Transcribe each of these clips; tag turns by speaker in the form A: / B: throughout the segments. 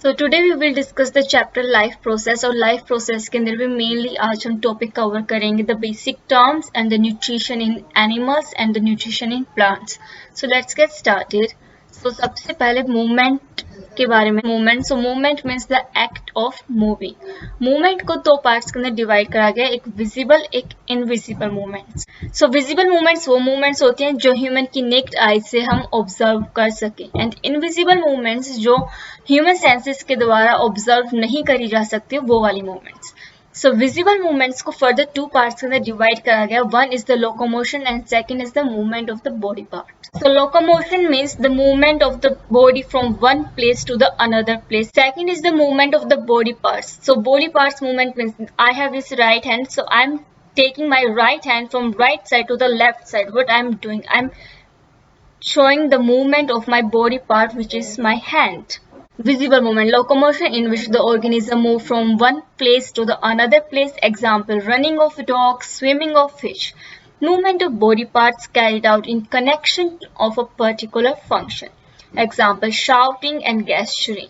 A: So today we will discuss the chapter life process और life process के अंदर भी mainly आज हम topic cover करेंगे the basic terms and the nutrition in animals and the nutrition in plants. So let's get started. So सबसे पहले movement के बारे में movement. So movement means the act of moving. Movement को दो parts के अंदर divide करा गया, एक visible एक invisible movements. So visible movements वो movements होती हैं जो human की naked eye से हम observe कर सकें, and invisible movements जो ह्यूमन सेंसेस के द्वारा ऑब्जर्व नहीं करी जा सकती वो वाली मूवमेंट्स. सो विजिबल मूवमेंट्स को फर्दर टू पार्ट्स के अंदर डिवाइड करा गया. One is the locomotion and second is the movement of the body part. So locomotion means the movement of the body from one place to the another place. Second is the movement of the body parts. So body parts movement means I have this right hand, so I am taking my right hand from right side to the left side. What I'm doing, I'm showing the movement of my body part, which is my hand. Visible movement, locomotion in which the organism move from one place to the another place. Example, running of a dog, swimming of fish. Movement of body parts carried out in connection of a particular function. Example, shouting and gesturing.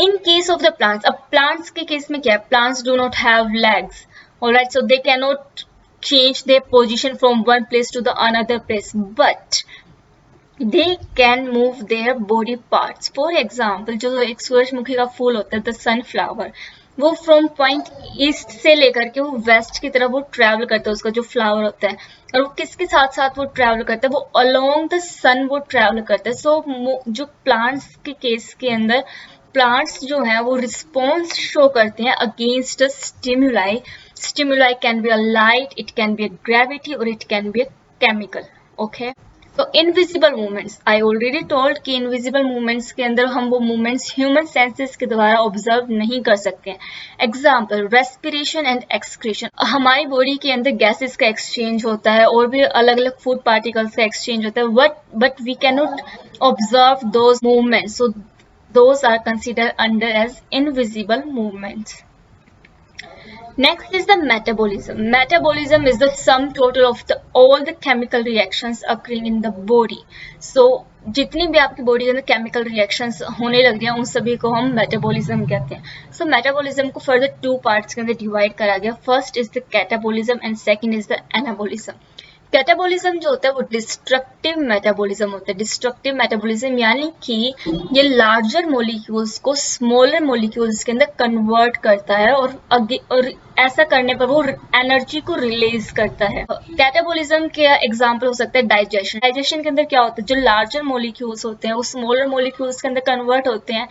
A: In case of the plants, अब plants के case में क्या है? Plants do not have legs. Alright, so they cannot change their position from one place to the another place, but they can move their body parts. For example, जो एक सूरजमुखी का फूल होता है, the sunflower, वो फ्रॉम पॉइंट ईस्ट से लेकर के वो वेस्ट की तरफ वो ट्रैवल करता है, उसका जो फ्लावर होता है, और वो किसके साथ साथ वो ट्रैवल करता है, वो अलोंग द सन वो ट्रैवल करता है. सो जो प्लांट्स के केस के अंदर प्लांट्स जो है वो रिस्पॉन्स शो करते हैं against a stimuli. Stimuli can be a light, it can be a gravity, or it can be a chemical. Okay. So invisible movements, I already told कि invisible movements के अंदर हम वो movements human senses के द्वारा observe नहीं कर सकते हैं. Example, respiration and excretion. हमारी body के अंदर gases का exchange होता है और भी अलग अलग food particles का exchange होता है, but we cannot observe those movements, so those are considered under as invisible movements. Next is the metabolism. Metabolism is the sum total of all the chemical reactions occurring in the body. So जितनी भी आपकी body के अंदर chemical reactions होने लग गया उन सभी को हम मेटाबॉलिज्म कहते हैं. सो मेटाबॉलिज्म को फर्दर टू पार्ट्स के अंदर डिवाइड करा गया. First is the catabolism and second is the anabolism. Catabolism जो होता है वो डिस्ट्रक्टिव मेटाबॉलिज्म होता है. डिस्ट्रक्टिव मेटाबॉलिज्म यानी कि ये लार्जर मोलिक्यूल्स को स्मॉलर मोलिक्यूल्स के अंदर कन्वर्ट करता है और ऐसा करने पर वो एनर्जी को रिलीज करता है. कैटाबॉलिज्म के एग्जांपल हो सकता है डाइजेशन. डाइजेशन के अंदर क्या होता है, जो लार्जर मोलिक्यूल्स होते हैं वो स्मॉलर मोलिक्यूल्स के अंदर कन्वर्ट होते हैं.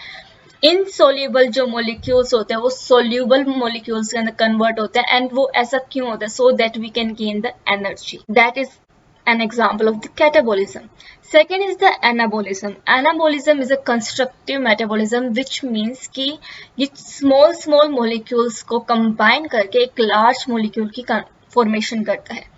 A: इनसोल्यूबल जो मोलिक्यूल्स होते हैं वो सोल्यूबल मोलिक्यूल्स के अंदर कन्वर्ट होते हैं. एंड वो ऐसा क्यों होता है? So that we can gain the energy. That is an example of the catabolism. Second is the anabolism. Anabolism is a constructive metabolism, which means कि ये small molecules को combine करके एक large molecule की formation करता है.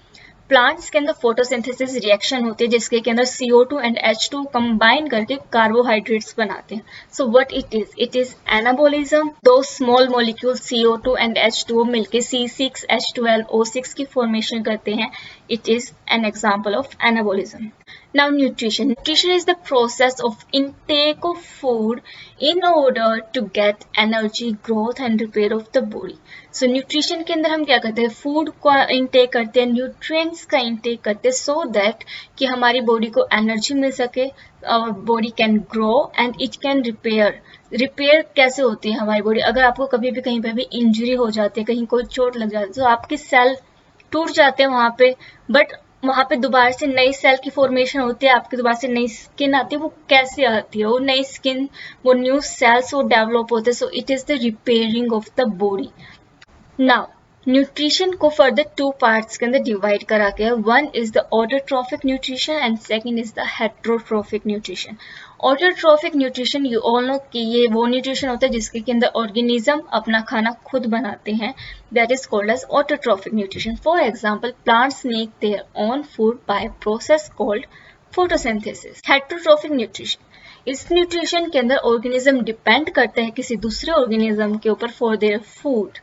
A: Plants के अंदर फोटोसिंथेसिस रिएक्शन होती है जिसके के अंदर CO2 एंड H2 कंबाइन करके कार्बोहाइड्रेट्स बनाते हैं. So what it is anabolism. दो small molecule CO2 and H2 मिलके C6H12O6 की फॉर्मेशन करते हैं. It is an example of anabolism. Now nutrition. Nutrition is the process of intake of food in order to get energy, growth and repair of the body. So nutrition के अंदर हम क्या करते हैं? Food का intake करते हैं, nutrients का इंटेक करते हैं, so that कि हमारी बॉडी को एनर्जी मिल सके, body can grow and it can repair. Repair कैसे होती है हमारी बॉडी? अगर आपको कभी भी कहीं पे भी इंजरी हो जाती है, कहीं कोई चोट लग जाती है, तो आपके सेल टूट जाते हैं वहाँ पे, बट वहाँ पे दोबारा से नई सेल की फॉर्मेशन होती है, आपकी दोबारा से नई स्किन आती है. वो कैसे आती है? वो नई स्किन, वो न्यू सेल्स वो डेवलप होते हैं. सो it is the repairing of the body. Now nutrition को फर्दर टू पार्ट्स के अंदर डिवाइड करा गया. One is the autotrophic nutrition and second is the heterotrophic nutrition. Autotrophic nutrition you all know कि ये वो न्यूट्रिशन होता है जिसके के अंदर ऑर्गेनिज्म अपना खाना खुद बनाते हैं. That is called as autotrophic nutrition. For example, plants make their own food by process called photosynthesis. Heterotrophic nutrition, इस न्यूट्रिशन के अंदर ऑर्गेनिज्म डिपेंड करता है किसी दूसरे ऑर्गेनिज्म के ऊपर for their food.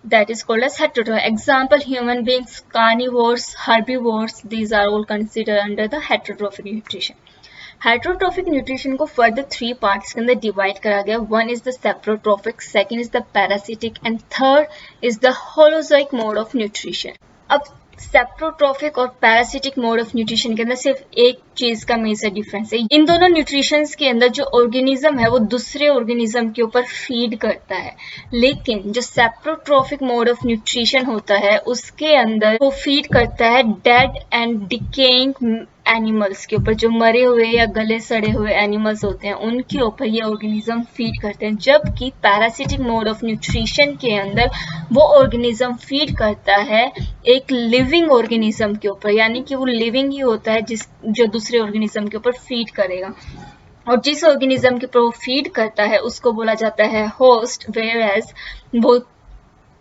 A: That is called as heterotrophic. Example, human beings, carnivores, herbivores, these are all considered under the heterotrophic nutrition. Hydrotrophic nutrition को फर्दर 3 पार्ट्स के अंदर डिवाइड करा गया. One is the saprotrophic, second is the parasitic and third is the holozoic mode of nutrition. अब saprotrophic और parasitic mode of nutrition के अंदर सिर्फ एक चीज का मेजर डिफरेंस है. इन दोनों न्यूट्रिशंस के अंदर जो ऑर्गेनिज्म है वो दूसरे ऑर्गेनिज्म के ऊपर फीड करता है, लेकिन जो सेप्रोट्रोफिक मोड ऑफ न्यूट्रिशन होता है उसके अंदर वो फीड करता है डेड एंड डिकेइंग एनिमल्स के ऊपर. जो मरे हुए या गले सड़े हुए एनिमल्स होते हैं उनके ऊपर ये ऑर्गेनिज्म फीड करते हैं. जबकि पैरासिटिक मोड ऑफ न्यूट्रिशन के अंदर वो ऑर्गेनिज्म फीड करता है एक लिविंग ऑर्गेनिज्म के ऊपर, यानी कि वो लिविंग ही होता है जो दूसरे ऑर्गेनिज्म के ऊपर फीड करेगा. और जिस ऑर्गेनिज्म के ऊपर वो फीड करता है उसको बोला जाता है होस्ट, वेयर एज वो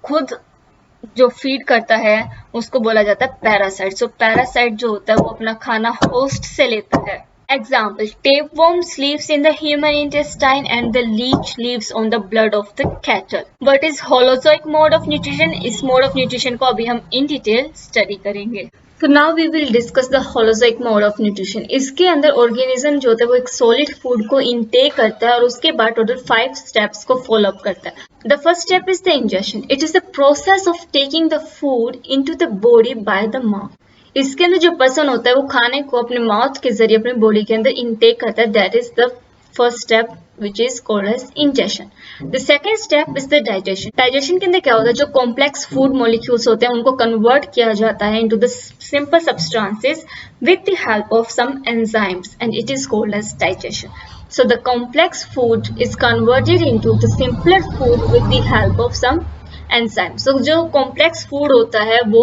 A: खुद जो फीड करता है उसको बोला जाता है पैरासाइट. सो पैरासाइट जो होता है वो अपना खाना होस्ट से लेता है. Example, tapeworm lives in the human intestine and the leech lives on the blood of the cattle. What is holozoic mode of nutrition? इस mode of nutrition को अभी हम in detail study करेंगे. So now we will discuss the holozoic mode of nutrition. इसके अंदर organism जो होता है वो एक सॉलिड फूड को इनटेक करता है और उसके बाद टोटल 5 स्टेप्स को फॉलो अप करता है. The first step is the ingestion. It is the process of taking the food into the body by the mouth. इसके अंदर जो पर्सन होता है वो खाने को अपने माउथ के जरिए अपने बॉडी के अंदर इनटेक करता है. That is the first step which is called as ingestion. The second step is the digestion. Digestion के अंदर क्या होता है, जो complex food molecules होते हैं उनको convert किया जाता है into the simple substances with the help of some enzymes and it is called as digestion. So the complex food is converted into the simpler food with the help of some enzyme. So जो complex food होता है वो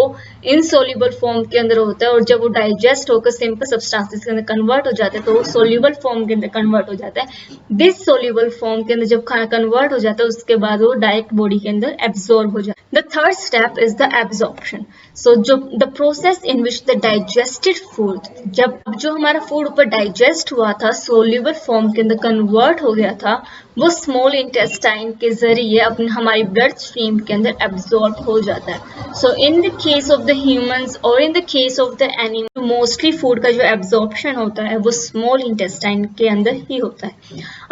A: insoluble form के अंदर होता है और जब वो डाइजेस्ट होकर सिंपल सब्सटेंसेस के अंदर कन्वर्ट हो जाता है तो वो सोल्यूबल फॉर्म के अंदर कन्वर्ट हो जाता है. दिस सोल्यूबल फॉर्म के अंदर जब खाना कन्वर्ट हो जाता है उसके बाद वो डायरेक्ट बॉडी के अंदर एब्जॉर्ब हो जाता है. The third step is the absorption. So जो the process in which the digested food, जब जो हमारा फूड ऊपर डाइजेस्ट हुआ था सोल्यूबल फॉर्म के अंदर कन्वर्ट हो गया था वो स्मॉल इंटेस्टाइन के जरिए अपने हमारी ब्लड स्ट्रीम के अंदर एब्जॉर्ब हो जाता है. So in the case of the humans और in the case of the animal mostly food का जो एब्जॉर्प्शन होता है वो स्मॉल इंटेस्टाइन के अंदर ही होता है.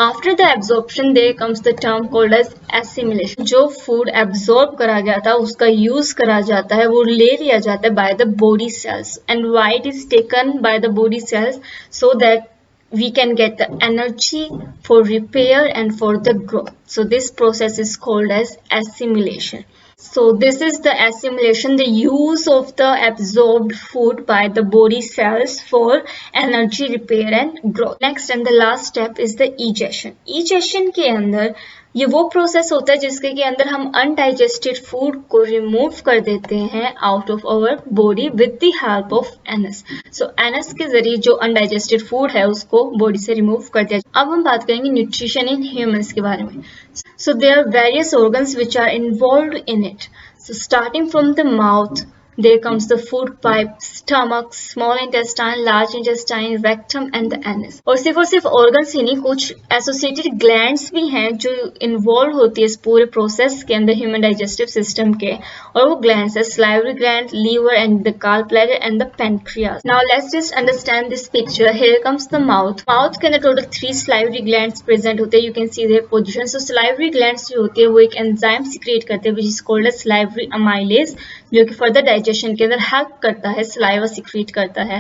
A: After the absorption there comes the term called as assimilation. जो फूड एब्जॉर्ब करा गया था उसका यूज करा जाता है, वो ले लिया जाता है by the body cells. And why it is taken by the body cells? So that we can get the energy for repair and for the growth. So this process is called as assimilation. So this is the assimilation, the use of the absorbed food by the body cells for energy repair and growth. Next and the last step is the egestion. Egestion के अंदर ये वो process होता है जिसके के अंदर हम अनडाइजेस्टेड फूड को रिमूव कर देते हैं out of our body with the help of anus. So anus के जरिए जो अनडाइजेस्टेड फूड है उसको बॉडी से रिमूव कर दिया. अब हम बात करेंगे न्यूट्रिशन इन ह्यूमंस के बारे में. So there are various organs which are involved in it. So starting from the mouth there comes the food pipe, stomach, small intestine, large intestine, rectum and the anus. और सिर्फ organs ही नहीं, कुछ associated glands भी हैं जो involved होती है इस पूरे process के अंदर human digestive system के. और वो glands है salivary gland, liver and the gallbladder and the pancreas. Now let's just understand this picture. Here comes the mouth. Mouth के अंदर total 3 salivary glands present होते हैं. You can see their position. So salivary glands जो होती है वो एक enzyme secrete करते हैं which is called as salivary amylase, जो कि further digestion के अंदर हेल्प करता है, saliva secrete करता है.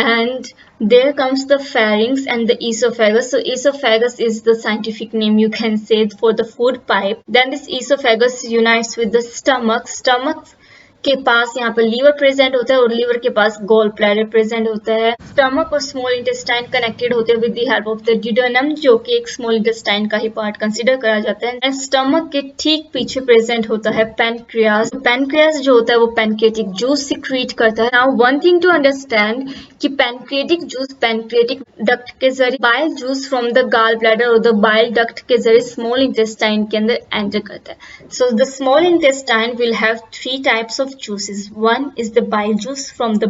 A: And there comes the pharynx and the esophagus. So esophagus is the scientific name you can say for the food pipe. Then this esophagus unites with the stomach. Stomach के पास यहाँ पर liver present होता है और liver के पास gall bladder present होता है. Stomach और स्मॉल इंटेस्टाइन कनेक्टेड होते हैं with the help of the duodenum, जो कि एक स्मॉल इंटेस्टाइन का ही पार्ट कंसीडर करा जाता है. एंड स्टमक के ठीक पीछे प्रेजेंट होता है पैनक्रियास. पैनक्रियास जो होता है वो पैनक्रियाटिक जूस सिक्रीट करता है. Now one thing to understand कि पैनक्रियाटिक जूस पैनक्रियाटिक डक्ट के जरिए bile juice from the gall bladder और द बाइल डक्ट के जरिए स्मॉल इंटेस्टाइन के अंदर एंटर करता है. So the small intestine will have 3 types of juices. One is the bile juice from the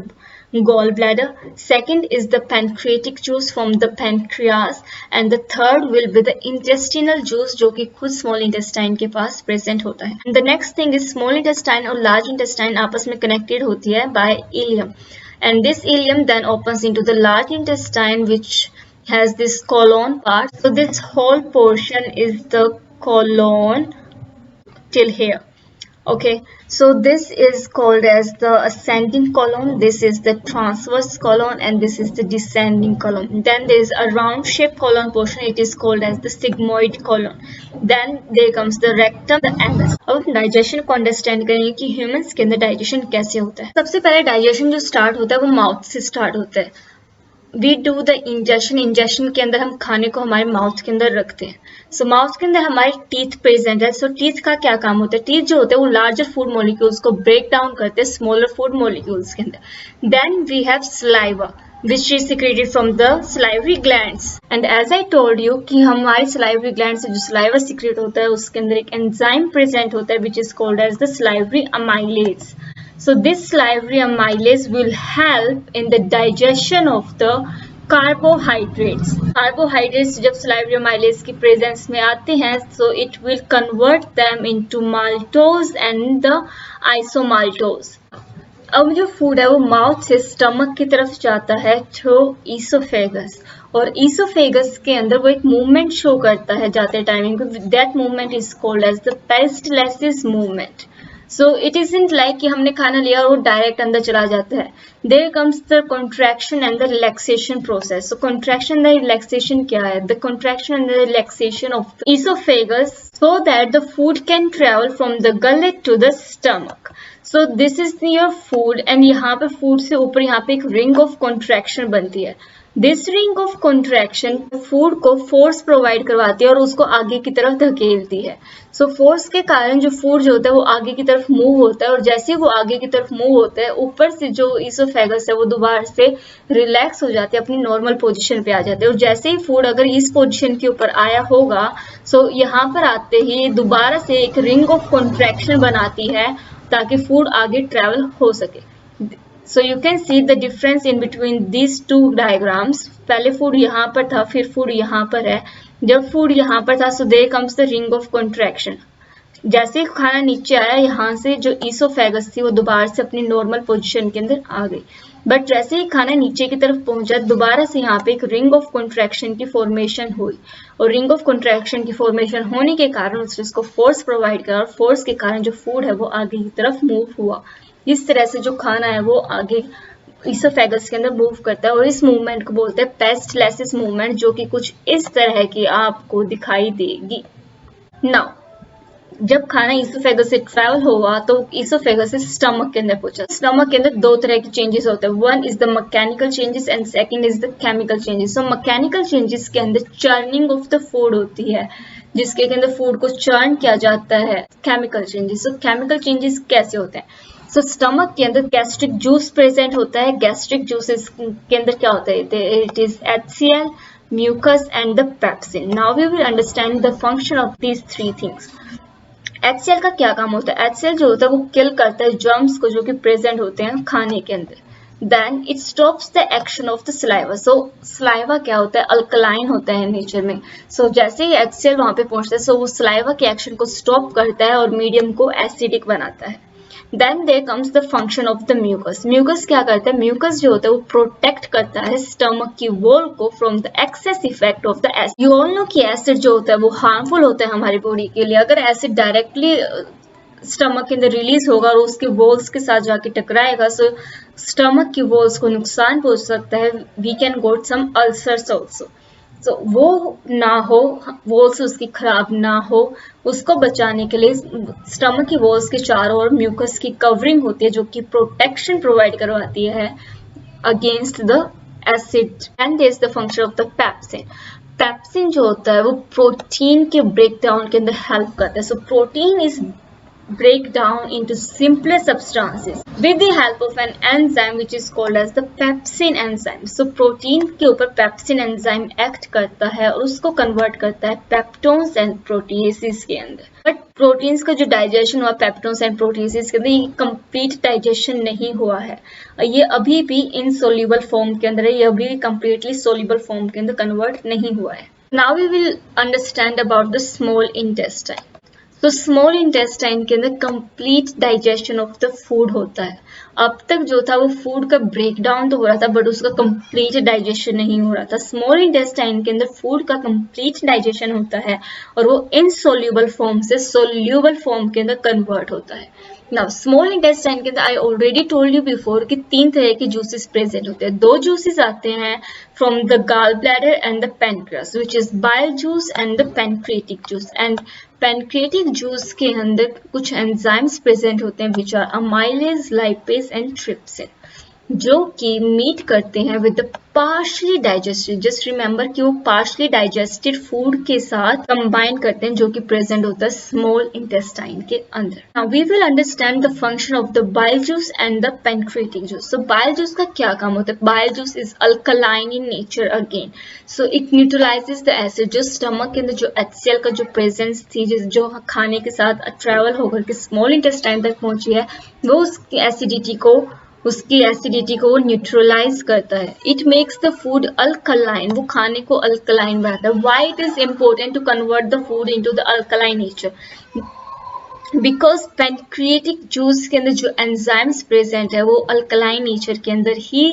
A: gallbladder, second is the pancreatic juice from the pancreas and the third will be the intestinal juice जो कि खुद small intestine के पास present होता है. And the next thing is small intestine और large intestine आपस में connected होती है by ileum and this ileum then opens into the large intestine which has this colon part. So this whole portion is the colon till here. Okay, so this is called as the ascending colon, this is the transverse colon, and this is the descending colon. Then there is a round shaped colon portion, it is called as the sigmoid colon. Then there comes the rectum, the anus. अब हम digestion को understand करेंगे कि humans के अंदर digestion कैसे होता है। सबसे पहले डाइजेशन जो स्टार्ट होता है वो माउथ से स्टार्ट होता है। वी डू द इंजेशन के अंदर हम खाने को हमारे माउथ के अंदर रखते हैं। सो माउथ के अंदर हमारे टीथ प्रेजेंट है। सो टीथ का क्या काम होता है, टीथ जो होते हैं वो लार्जर फूड मॉलिक्यूल्स को ब्रेक डाउन करते हैं स्मॉलर फूड मॉलिक्यूल्स के अंदर। Then we have saliva which is secreted from the salivary glands, and as I told you कि हमारे salivary glands से जो saliva secrete होता है उसके अंदर एक enzyme present होता है which is called as the salivary amylase. So this salivary amylase will help in the digestion of the carbohydrates. Carbohydrates जब salivary amylase की presence में आते हैं so it will convert them into maltose and the isomaltose. अब जो food है वो mouth से स्टमक की तरफ जाता है थ्रू ईसोफेगस, और ईसोफेगस के अंदर वो एक मूवमेंट शो करता है जाते टाइमिंग पे। That movement is called as the peristalsis movement. So it isn't like कि हमने खाना लिया और वो डायरेक्ट अंदर चला जाता है। There comes the contraction and the relaxation process. So contraction and relaxation क्या है, the contraction and the relaxation of the oesophagus so that the food can travel from the gullet to the stomach. So this is your food, and यहाँ पे food से ऊपर यहाँ पे एक ring of contraction बनती है। This ring of contraction food को फोर्स प्रोवाइड करवाती है और उसको आगे की तरफ धकेलती है। सो फोर्स के कारण जो फूड जो होता है वो आगे की तरफ मूव होता है, और जैसे ही वो आगे की तरफ मूव होता है ऊपर से जो ईसोफेगस है वो दोबारा से रिलैक्स हो जाती है, अपनी नॉर्मल पोजीशन पे आ जाते हैं। और जैसे ही फूड अगर इस पोजीशन के ऊपर आया होगा सो यहाँ पर आते ही दोबारा से एक रिंग ऑफ कॉन्ट्रैक्शन बनाती है ताकि फूड आगे ट्रेवल हो सके। So you can see the difference in between these two diagrams. पहले फूड यहाँ पर था, फिर फूड यहाँ पर है। जब फूड यहाँ पर था so there comes the ring of contraction. जैसे ही खाना नीचे आया यहाँ से जो ईसोफेगस थी वो दोबारा से अपनी नॉर्मल पोजीशन के अंदर आ गई, बट जैसे ही खाना नीचे की तरफ पहुंचा दोबारा से यहाँ पे एक रिंग ऑफ कॉन्ट्रैक्शन की फॉर्मेशन हुई, और रिंग ऑफ कॉन्ट्रैक्शन की फॉर्मेशन होने के कारण उसने इसको फोर्स प्रोवाइड करा, और फोर्स के कारण जो फूड है वो आगे की तरफ मूव हुआ। इस तरह से जो खाना है वो आगे ईसोफेगस के अंदर मूव करता है, और इस मूवमेंट को बोलते हैं पेरिस्टालसिस मूवमेंट, जो कि कुछ इस तरह की आपको दिखाई देगी। नाउ जब खाना ईसोफेगस से ट्रैवल हुआ तो ईसोफेगस से स्टमक के अंदर पहुंचा। स्टमक के अंदर दो तरह के चेंजेस होते हैं, one is the mechanical changes and second is the chemical changes. So mechanical changes के अंदर चर्निंग ऑफ द फूड होती है, जिसके अंदर फूड को चर्न किया जाता है। केमिकल चेंजेस, सो केमिकल चेंजेस कैसे होते हैं? सो स्टमक के अंदर गैस्ट्रिक जूस प्रेजेंट होता है। गैस्ट्रिक जूसेस के अंदर क्या होता है? It is HCl, mucus and the pepsin. Now we will understand the function of these three things. HCl का क्या काम होता है? HCl जो होता है वो किल करता है जर्म्स को जो कि प्रेजेंट होते हैं खाने के अंदर। Then it stops the action of the saliva. So saliva क्या होता है? अल्कलाइन होता है नेचर में। सो जैसे ही HCl वहां पे पहुंचता है सो वो सलाइवा के एक्शन को स्टॉप करता है और मीडियम को एसिडिक बनाता है। Then there comes the function of the mucus. Mucus क्या करता है? Mucus जो होता है वो प्रोटेक्ट करता है स्टमक की वॉल को from the excess effect of the acid. You all know कि एसिड जो होता है वो हार्मफुल होता है हमारी बॉडी के लिए। अगर एसिड डायरेक्टली स्टमक के अंदर रिलीज होगा और उसके वॉल्स के साथ जाके टकराएगा सो स्टमक की वॉल्स को नुकसान पहुंच सकता है। We can got some ulcers also. तो वो ना हो, वॉल्स उसकी खराब ना हो, उसको बचाने के लिए स्टमक की वॉल्स के चारों ओर म्यूकस की कवरिंग होती है जो कि प्रोटेक्शन प्रोवाइड करवाती है against the acid. And this the function of the pepsin. Pepsin जो होता है वो प्रोटीन के ब्रेक डाउन के अंदर हेल्प करता है। So protein is break down into simpler substances with the help of an enzyme which is called as the pepsin enzyme. So protein के ऊपर pepsin enzyme act करता है और उसको convert करता है peptones and proteases के अंदर। But proteins का जो digestion हुआ peptones and proteases के अंदर ये complete digestion नहीं हुआ है, ये अभी भी insoluble form के अंदर है, ये अभी भी completely soluble form के अंदर convert नहीं हुआ है। Now we will understand about the small intestine. तो स्मॉल इंटेस्टाइन के अंदर complete digestion of the food होता है, अब तक जो था वो फूड का ब्रेक डाउन तो हो रहा था बट उसका कंप्लीट डाइजेशन नहीं हो रहा था। स्मॉल इंटेस्टाइन के अंदर फूड का कंप्लीट डाइजेशन होता है और वो इनसोल्यूबल फॉर्म से सोल्यूबल फॉर्म के अंदर कन्वर्ट होता है। नाउ स्मॉल इंटेस्टाइन के अंदर I already told you before कि 3 तरह के जूसेस प्रेजेंट होते हैं। 2 जूसेस आते हैं from the gall bladder and the pancreas, which is bile juice and the pancreatic juice. And pancreatic juice के अंदर कुछ एंजाइम्स प्रेजेंट होते हैं which are amylase, lipase and trypsin, जो कि मीट करते हैं with the partially digested, just remember कि वो पार्शली डाइजेस्टेड फूड के साथ कंबाइन करते हैं जो कि प्रेजेंट होता है स्मॉल इंटेस्टाइन के अंदर। Now we will understand the function of the bile juice and the pancreatic juice. So bile juice का क्या काम होता है? Bile juice is alkaline in nature again, so it neutralises the acid. जो stomach के अंदर जो HCl का जो प्रेजेंस थी, जो खाने के साथ ट्रेवल होकर के स्मॉल इंटेस्टाइन तक पहुंची है, वो उसकी एसिडिटी को न्यूट्रलाइज करता है। It makes the food alkaline, वो खाने को अल्कलाइन बनाता है। Why it is important to convert the food into the alkaline nature? Because pancreatic juice के अंदर जो एंजाइम्स प्रेजेंट है वो अल्कलाइन नेचर के अंदर ही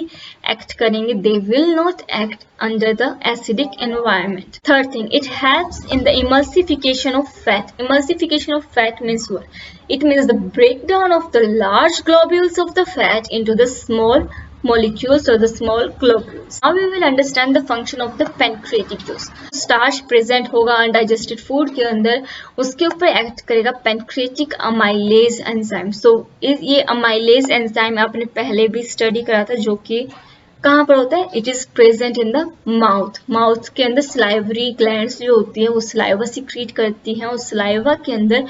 A: एक्ट करेंगे, they will not act under the acidic environment. Third thing, it helps in the emulsification of fat. Emulsification of fat means what? It means the breakdown of the large globules of the fat into the small molecules or the small globules. Now we will understand the function of the pancreatic juice. Starch present होगा undigested food के अंदर, उसके ऊपर act करेगा pancreatic amylase enzyme. So ये amylase enzyme आपने पहले भी स्टडी करा था, जो कि कहाँ पर होता है? It is present in the mouth. Mouth के अंदर स्लाइवरी ग्लैंड्स जो होती है वो स्लाइवा सिक्रीट करती हैं, और स्लाइवा के अंदर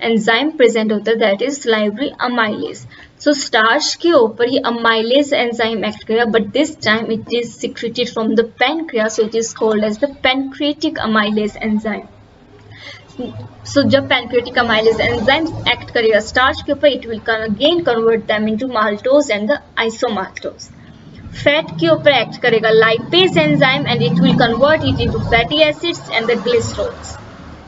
A: एंजाइम प्रेजेंट होता है that is salivary amylase. So starch के ऊपर ही अमाइलेज एंजाइम एक्ट करेगा, but this time it is secreted from the pancreas, so it is called as the pancreatic amylase enzyme. So जब pancreatic amylase enzyme act करेगा starch के ऊपर, it will again convert them into maltose and the isomaltose. Fat के ऊपर act करेगा lipase enzyme and it will convert it into fatty acids and the glycerols.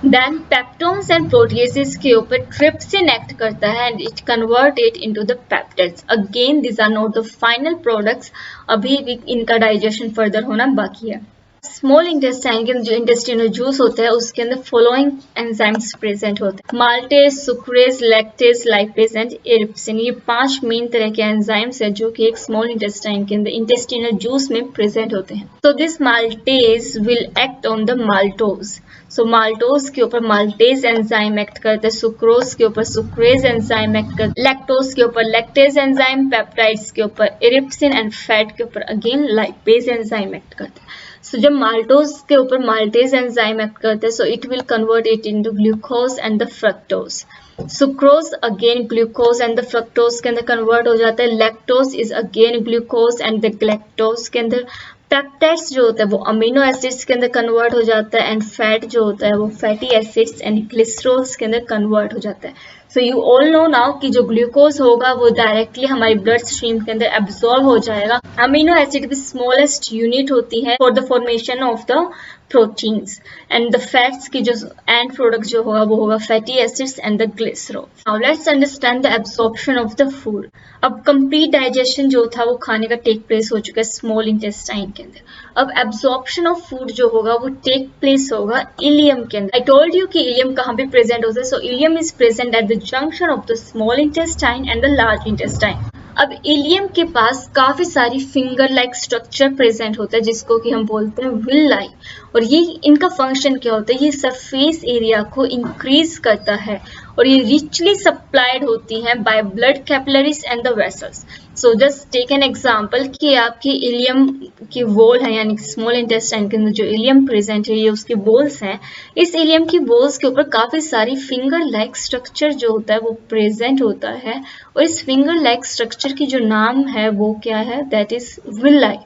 A: Then peptones and proteases के ऊपर trypsin act करता है and it convert it into the peptides. Again this are not the final products, अभी भी इनका digestion further होना बाकी है। स्मॉल इंटेस्टाइन के अंदर जो इंटेस्टिनल जूस होता है उसके अंदर फॉलोइंग एंजाइम्स प्रेजेंट होते हैं: maltase, sucrase, lactase, lipase and erepsin. ये 5 मेन तरह के एंजाइम्स है जो कि एक स्मॉल इंटेस्टाइन के अंदर इंटेस्टिनल जूस में प्रेजेंट होते हैं। तो this maltase will act on the maltose. So maltose के ऊपर माल्टेज एंजाइम एक्ट करता है, सुक्रोज के ऊपर सुक्रेज एंजाइम एक्ट करता है, लैक्टोज के ऊपर लैक्टेज एंजाइम, पेप्टाइड्स के ऊपर इरिप्सिन एंड फैट के ऊपर अगेन लाइपेज एंजाइम एक्ट करता है। सो जब माल्टोज के ऊपर माल्टेज एंजाइम एक्ट करते हैं, so it will convert it into glucose and the fructose. Sucrose again glucose and the fructose के अंदर कन्वर्ट हो जाता है। Lactose is again glucose and the galactose के अंदर। पेप्टाइड्स जो होता है वो अमीनो एसिड्स के अंदर कन्वर्ट हो जाता है एंड फैट जो होता है वो फैटी एसिड्स एंड ग्लिसरॉल्स के अंदर कन्वर्ट हो जाता है। So you all no now कि जो ग्लूकोज होगा वो डायरेक्टली हमारी ब्लड स्ट्रीम के अंदर एब्जॉर्ब हो जाएगा। अमीनो एसिड की स्मॉलेस्ट यूनिट होती है for the formation of the proteins, and the fats की जो एंड प्रोडक्ट जो होगा वो होगा fatty acids and the glycerol. Now let's understand the absorption of the food. अब कंप्लीट डाइजेशन जो था वो खाने का टेक प्लेस हो चुका है स्मॉल इंटेस्टाइन के अंदर। अब एब्जॉर्प्शन ऑफ फूड जो होगा वो टेक प्लेस होगा इलियम के अंदर। आई टोल्ड यू कि इलियम कहाँ पे प्रेजेंट होता है। So ileum is present at the junction of the small intestine and the large intestine. अब इलियम के पास काफी सारी फिंगर लाइक स्ट्रक्चर प्रेजेंट होता है जिसको कि हम बोलते हैं विलाई, और ये इनका फंक्शन क्या होता है? ये सरफेस एरिया को इंक्रीज करता है और ये रिचली सप्लाइड होती हैं by blood capillaries and the vessels. So just take an example कि आपकी इलियम की वॉल है, यानी स्मॉल इंटेस्टाइन के अंदर जो इलियम प्रेजेंट है ये उसके बोल्स हैं। इस इलियम की बोल्स के ऊपर काफी सारी फिंगर लाइक स्ट्रक्चर जो होता है वो प्रेजेंट होता है, और इस फिंगर लाइक स्ट्रक्चर की जो नाम है वो क्या है? That is villi.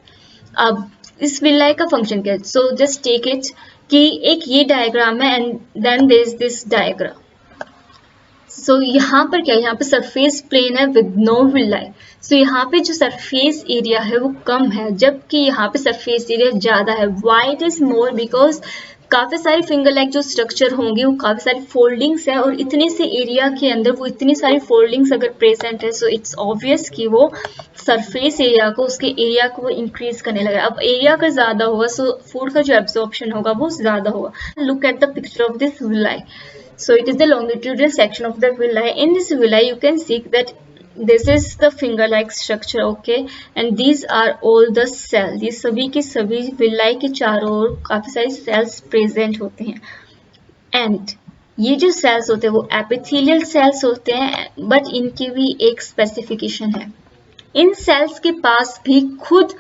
A: अब इस विलाई का फंक्शन क्या है? सो जस्ट टेक इट कि एक ये डायग्राम है and then there is this diagram. So यहाँ पर क्या है? यहाँ पे सरफेस प्लेन है विद नो विलाई। सो यहाँ पे जो सरफेस एरिया है वो कम है, जबकि यहाँ पे सरफेस एरिया ज्यादा है। Why it is more? Because काफी सारी फिंगर लाइक जो स्ट्रक्चर होंगे वो काफी सारी फोल्डिंग्स है, और इतने से एरिया के अंदर वो इतनी सारी फोल्डिंग्स अगर प्रेजेंट है, सो इट्स ऑब्वियस कि वो सरफेस एरिया को, उसके एरिया को वो इंक्रीज करने लगा। अब एरिया अगर ज्यादा होगा सो फूड का जो एब्जॉर्प्शन होगा वो ज्यादा होगा। Look at the picture of this villi. So it is the longitudinal section of the villi. In this villi you can see that this is the finger like structure, okay, and these are all the cells. ये सभी के सभी villi के चारों ओर काफी सारी cells present होते हैं, and ये जो cells होते हैं वो epithelial cells होते हैं, but इनकी भी एक specification है। इन cells के पास भी खुद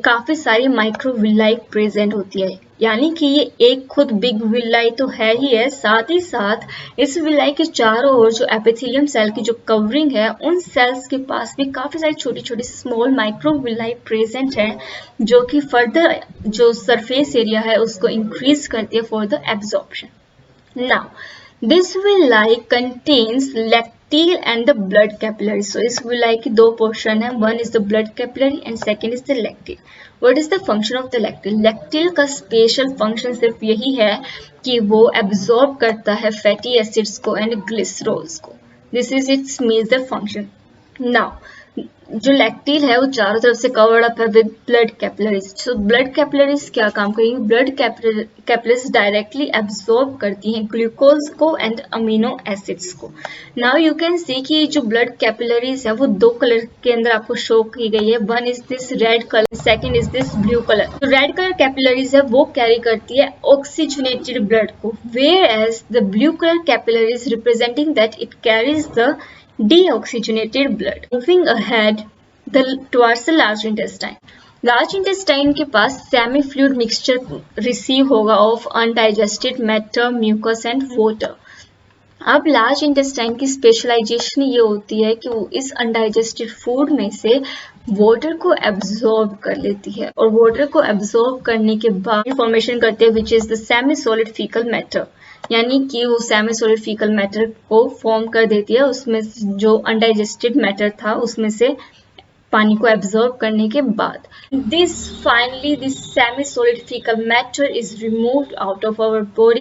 A: काफी सारी माइक्रोविलाई प्रेजेंट होती है, यानी कि ये एक खुद बिग विलाई तो है ही है, साथ ही साथ इस विलाई के चारों ओर जो एपिथेलियम सेल की जो कवरिंग है, उन सेल्स के पास भी काफी सारी छोटी छोटी स्मॉल माइक्रोविलाई प्रेजेंट है, जो कि फर्दर जो सरफेस एरिया है उसको इंक्रीज करती है for the absorption. Now this villi contains lacteal and the blood capillary. So इस villi की दो पोर्शन है, one is the blood capillary and second is the lacteal. What is the function of the lacteal? lacteal का special function सिर्फ यही है कि वो एब्जॉर्ब करता है फैटी एसिड्स को एंड ग्लिसरॉल्स को। This is its major function. Now जो लैक्टिल है वो चारों तरफ से कवर्ड अप है with blood capillaries. So blood capillaries क्या काम करेंगी? ब्लड कैपिलरीज डायरेक्टली एब्जॉर्ब करती हैं ग्लूकोज को एंड अमीनो एसिड्स को। नाउ यू कैन सी कि जो ब्लड कैपिलरीज है वो दो कलर के अंदर आपको शो की गई है, one is this red colour, second is this blue colour. जो रेड कलर कैपिलरीज है वो कैरी करती है ऑक्सीजनेटेड ब्लड को, whereas the blue colour capillaries representing that it carries the deoxygenated blood. Moving ahead towards the large intestine. Large intestine के पास semi fluid mixture receive होगा of undigested matter, mucus and water. अब large intestine की specialisation ये होती है कि वो इस अनडाइजेस्टेड फूड में से वाटर को एब्जॉर्ब कर लेती है, और वाटर को एब्जॉर्ब करने के बाद फॉर्मेशन करते हैं which is the semi solid faecal matter, यानी कि वो सेमी सॉलिड फीकल मैटर को फॉर्म कर देती है। उसमें जो अनडाइजेस्टेड मैटर था उसमें से पानी को एब्जॉर्ब करने के बाद this semi solid faecal matter is removed out of our body